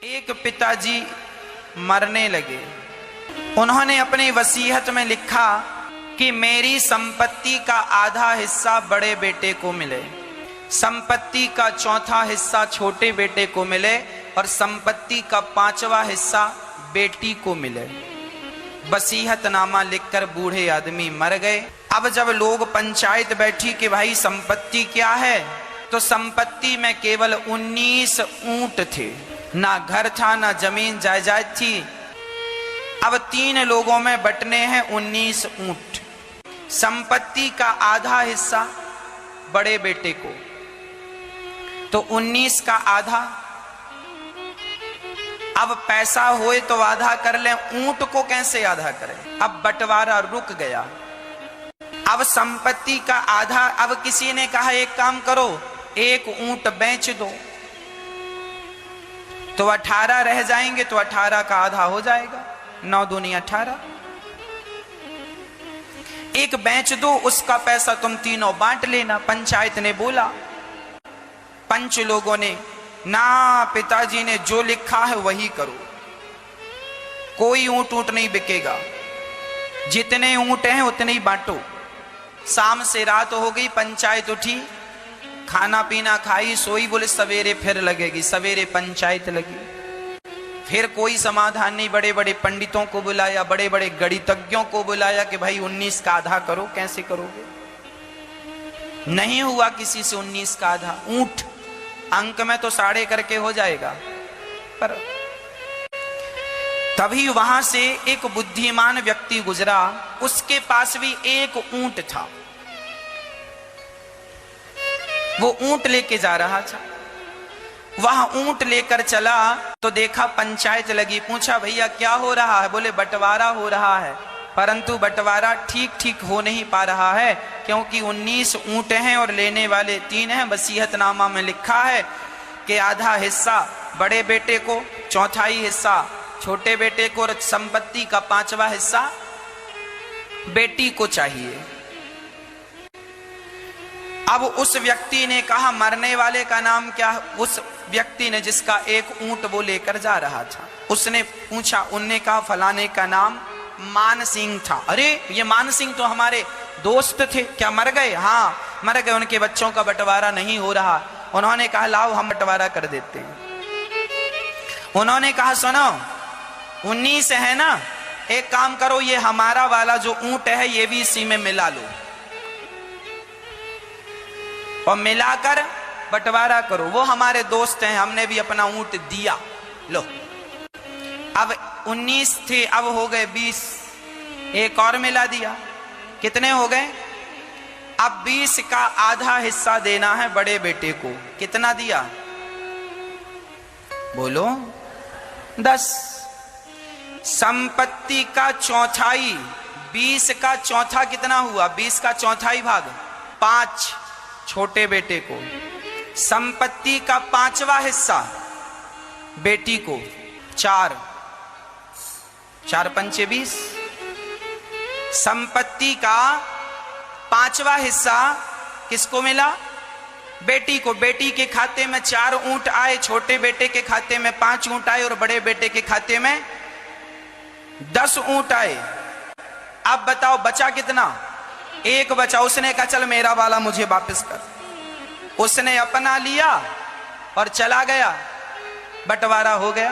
एक पिताजी मरने लगे। उन्होंने अपनी वसीयत में लिखा कि मेरी संपत्ति का आधा हिस्सा बड़े बेटे को मिले, संपत्ति का चौथा हिस्सा छोटे बेटे को मिले और संपत्ति का 5वां हिस्सा बेटी को मिले। वसीयतनामा लिखकर बूढ़े आदमी मर गए। अब जब लोग पंचायत बैठी कि भाई संपत्ति क्या है, तो संपत्ति में केवल 19 ऊंट थे, ना घर था ना जमीन जायदाद थी। अब 3 लोगों में बंटने हैं 19 ऊंट। संपत्ति का आधा हिस्सा बड़े बेटे को, तो 19 का आधा। अब पैसा होए तो आधा कर लें, ऊंट को कैसे आधा करें? अब बंटवारा रुक गया। अब संपत्ति का आधा, अब किसी ने कहा एक काम करो, एक ऊंट बेच दो तो 18 रह जाएंगे, तो 18 का आधा हो जाएगा, 9 दूनी 18। एक बेच दो, उसका पैसा तुम तीनों बांट लेना। पंचायत ने बोला, पंच लोगों ने ना, पिताजी ने जो लिखा है वही करो, कोई ऊंट नहीं बिकेगा, जितने ऊंट हैं उतने ही बांटो। शाम से रात हो गई, पंचायत उठी, खाना पीना खाई, सोई, बोले सवेरे फिर लगेगी। सवेरे पंचायत लगी, फिर कोई समाधान नहीं। बड़े बड़े पंडितों को बुलाया, बड़े बड़े गणितज्ञों को बुलाया कि भाई 19 का आधा करो, कैसे करोगे? नहीं हुआ किसी से 19 का आधा। ऊंट अंक में तो 1.5 करके हो जाएगा, पर तभी वहां से एक बुद्धिमान व्यक्ति गुजरा, उसके पास भी एक ऊंट था। वो ऊंट लेके जा रहा था। वहां ऊंट लेकर चला तो देखा पंचायत लगी। पूछा भैया क्या हो रहा है? बोले बंटवारा हो रहा है, परंतु बंटवारा ठीक ठीक हो नहीं पा रहा है, क्योंकि 19 ऊंट हैं और लेने वाले 3 हैं। वसीयतनामा में लिखा है कि आधा हिस्सा बड़े बेटे को, चौथाई हिस्सा छोटे बेटे को और संपत्ति का 5वां हिस्सा बेटी को चाहिए। अब उस व्यक्ति ने कहा मरने वाले का नाम क्या? उस व्यक्ति ने, जिसका एक ऊंट वो लेकर जा रहा था, उसने पूछा। उनने कहा फलाने का नाम मान सिंह था। अरे ये मान सिंह तो हमारे दोस्त थे, क्या मर गए? हाँ मर गए, उनके बच्चों का बंटवारा नहीं हो रहा। उन्होंने कहा लाओ हम बंटवारा कर देते हैं। उन्होंने कहा सुनो 19 है ना, एक काम करो, ये हमारा वाला जो ऊंट है ये भी इसी में मिला लो और मिलाकर बंटवारा करो। वो हमारे दोस्त हैं, हमने भी अपना ऊंट दिया, लो। अब 19 थे, अब हो गए 20, एक और मिला दिया, कितने हो गए? अब 20 का आधा हिस्सा देना है बड़े बेटे को। कितना दिया? बोलो 10। संपत्ति का चौथाई, 20 का चौथा कितना हुआ? 20 का चौथाई भाग 5 छोटे बेटे को। संपत्ति का 5वां हिस्सा बेटी को, 4 4 पंचे 20। संपत्ति का 5वां हिस्सा किसको मिला? बेटी को। बेटी के खाते में 4 ऊंट आए, छोटे बेटे के खाते में 5 ऊंट आए और बड़े बेटे के खाते में 10 ऊंट आए। अब बताओ बचा कितना? एक बचा। उसने कहा चल मेरा वाला मुझे वापस कर। उसने अपना लिया और चला गया, बंटवारा हो गया।